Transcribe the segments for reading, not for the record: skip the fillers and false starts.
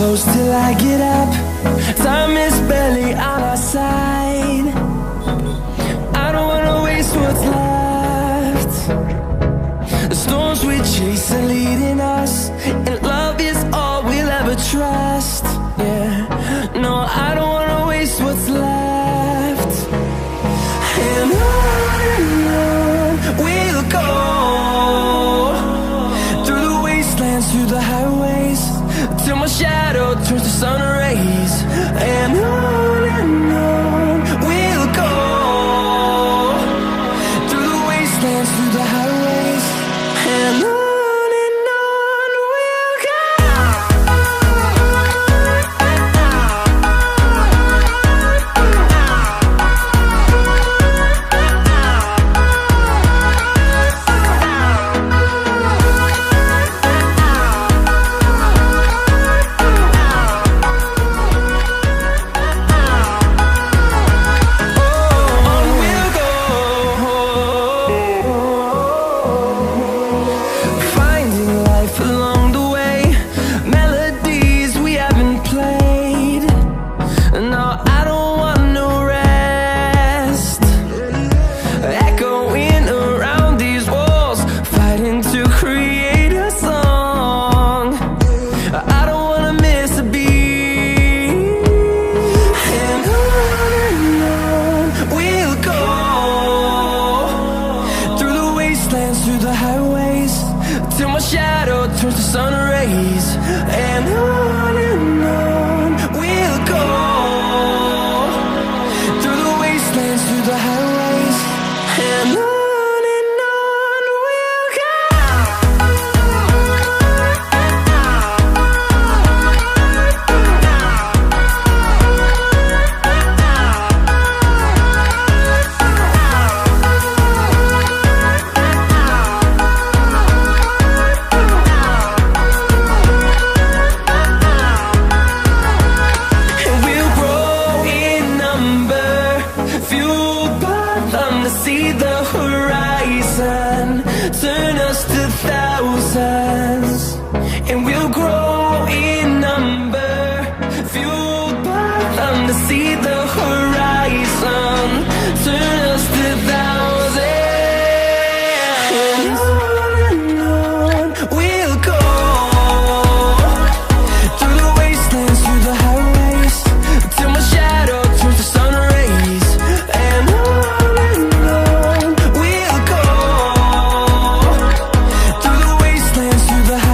close till I get up. Time is barely on our side. I don't wanna waste what's left. The storms we chase are leading us, and love is all we'll ever trust. Yeah, no, I don't wanna waste what's left. And on we'll go, through the wastelands, through the highways, till my shadow turns to sun rays. And on we'll go, through the wastelands, through the highways, and on we'll go. Through the highways, till my shadow turns to sun rays. And on we'll go, through the wastelands, through the highways, and on we'll go. See the horizon, turn us to thousands, and we'll grow in number, fueled by them to see the horizon, turn us to thousands, and on we'll go, through the wastelands, through the highways, till my shadow turns to sun rays. And we'll go, through the wastelands, through the highways.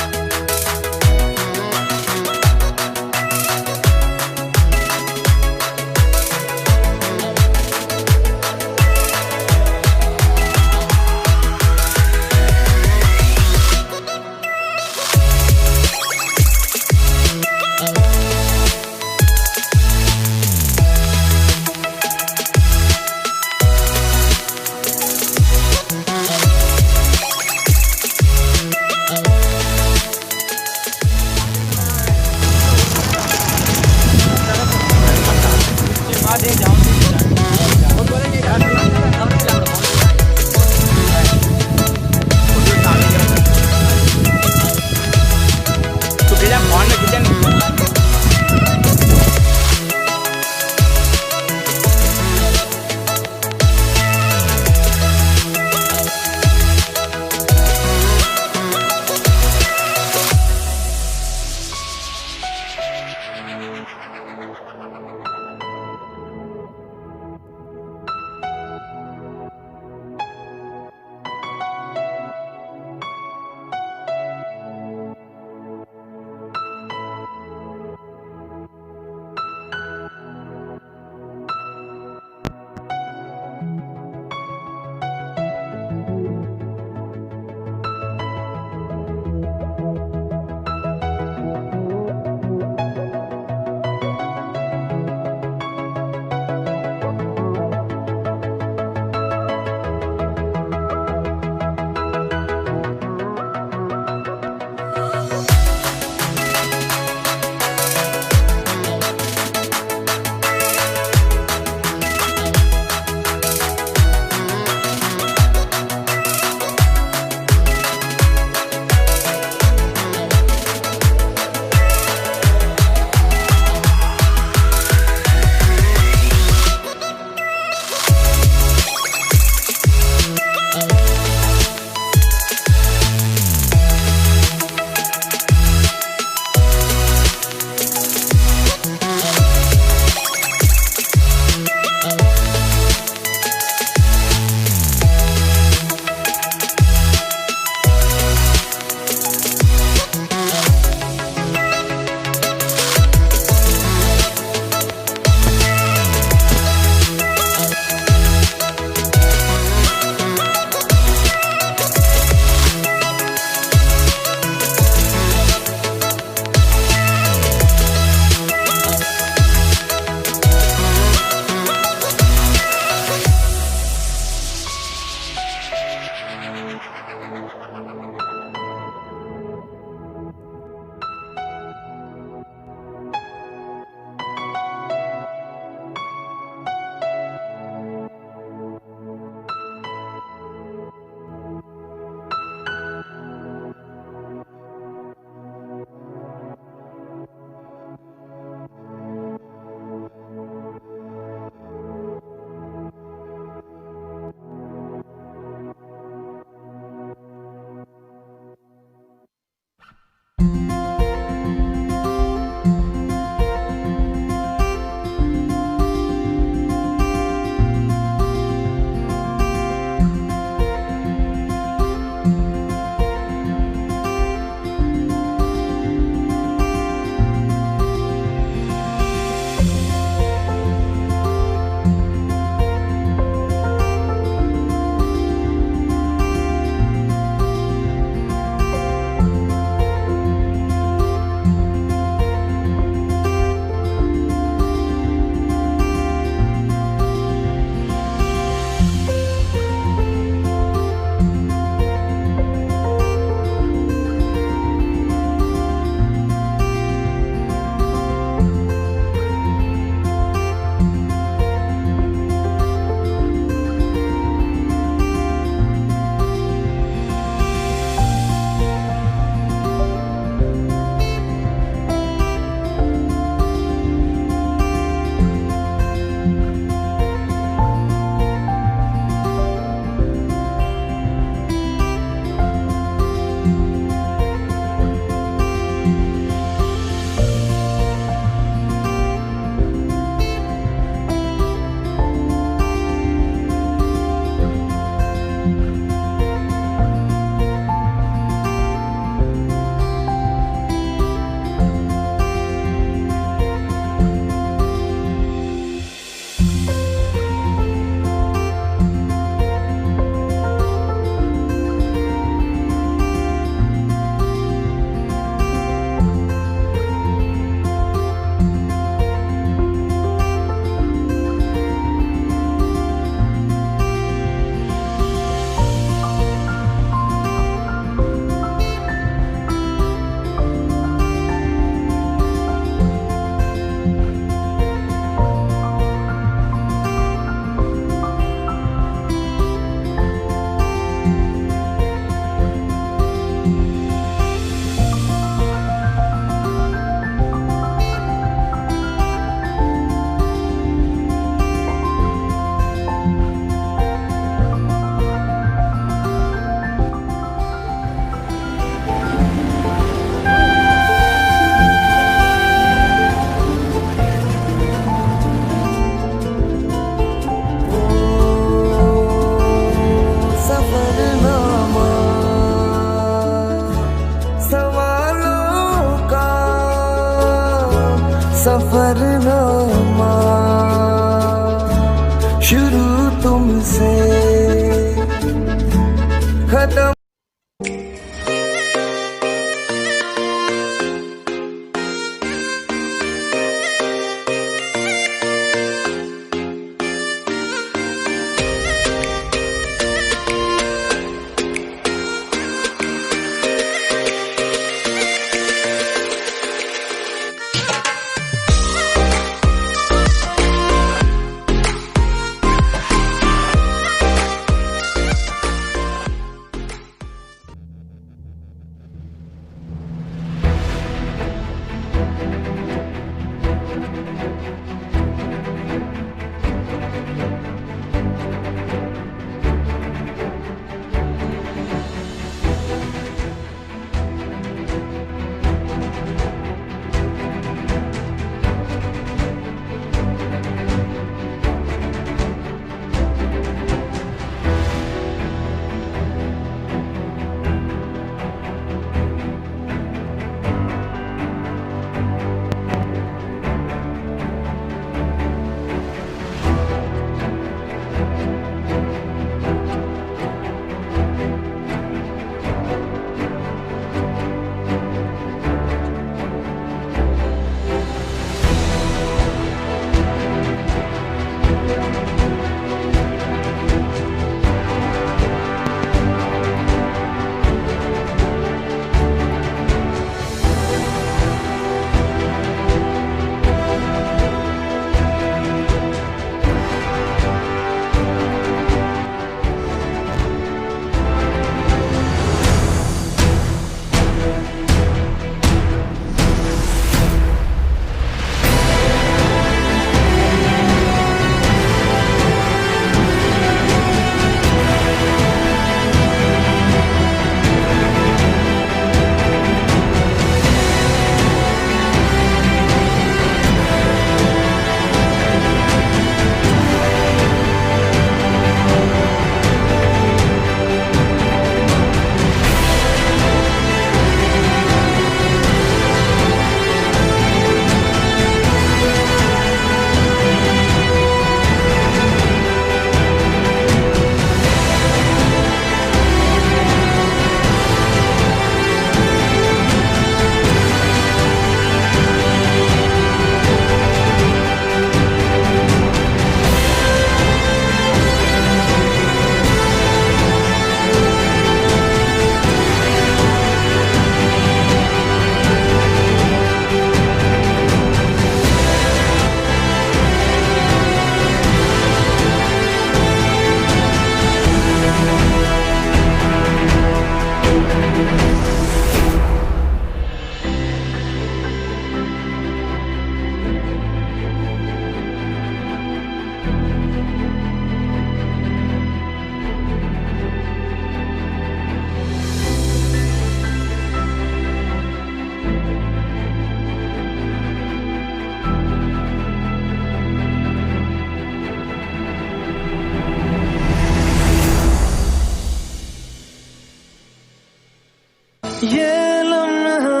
ये लम्हा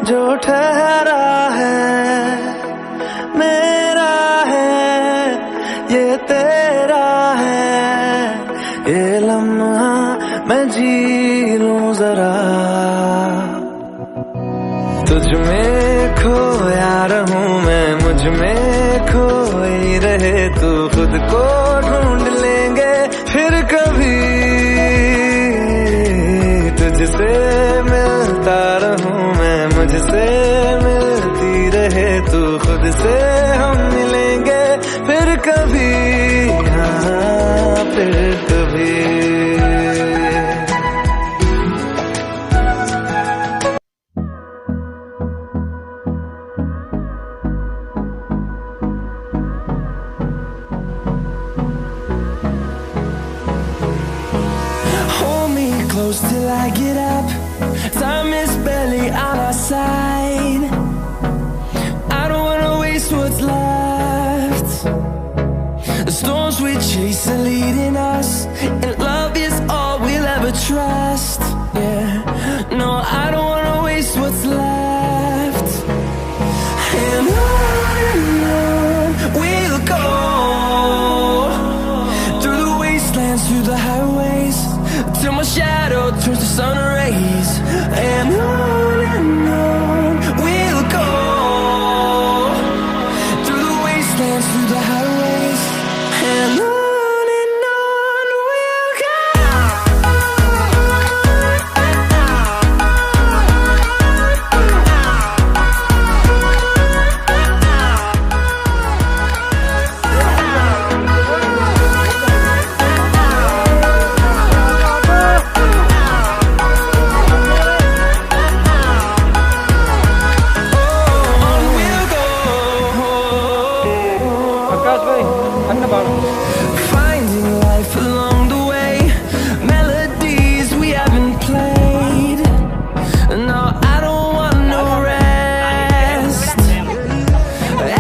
जो ठहरा है मेरा है, ये तेरा है। ये लम्हा मैं जी लूं जरा, तुझ में खोया रहूं मैं, मुझ में खोई रहे तू। खुद को ढूंढ लेंगे फिर कभी, तुझसे मिलता रहूं मैं, मुझसे मिलती रहे तू। खुद से हम मिलेंगे फिर कभी, हाँ फिर कभी। Close till I get up, time is barely on our side. I don't wanna waste what's left. The storms we chase are leading us, and love is all we'll ever trust. Yeah, no, I don't wanna waste what's left. And on we'll go, through the wastelands, through the highways, till my shadow turns to sun rays. And on we'll go, through the wastelands, through the highways. And on we'll go. Finding life along the way, melodies we haven't played. No, I don't want no rest.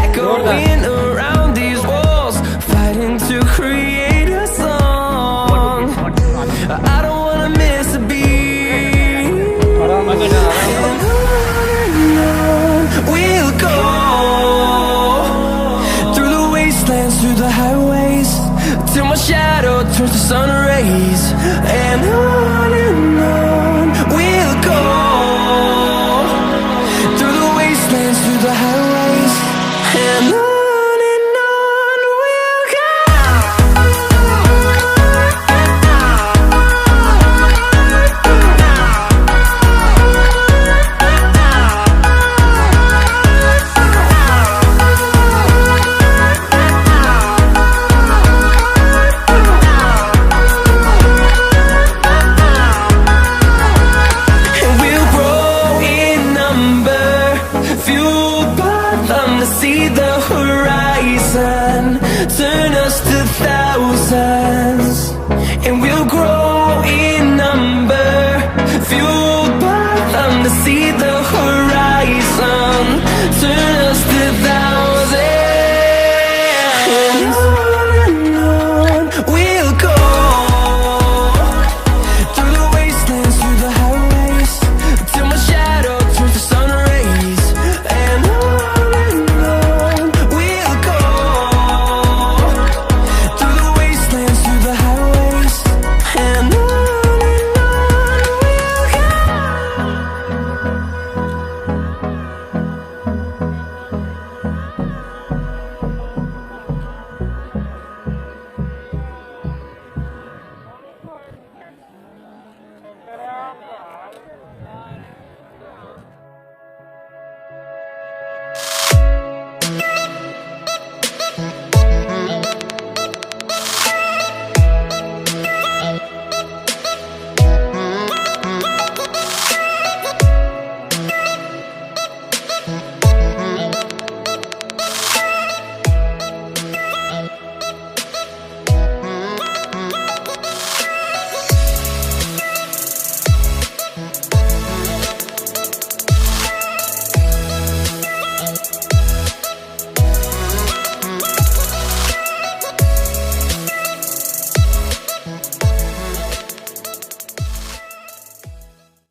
Echoing around these walls, fighting to create a song. I don't wanna miss a beat. And on we'll go, through the wastelands, through the highways, till my shadow turns to sun rays. And on we'll go, through the wastelands, through the highways. And on we'll go. We'll grow in number, fueled by them to see the horizon, turn us to thousands.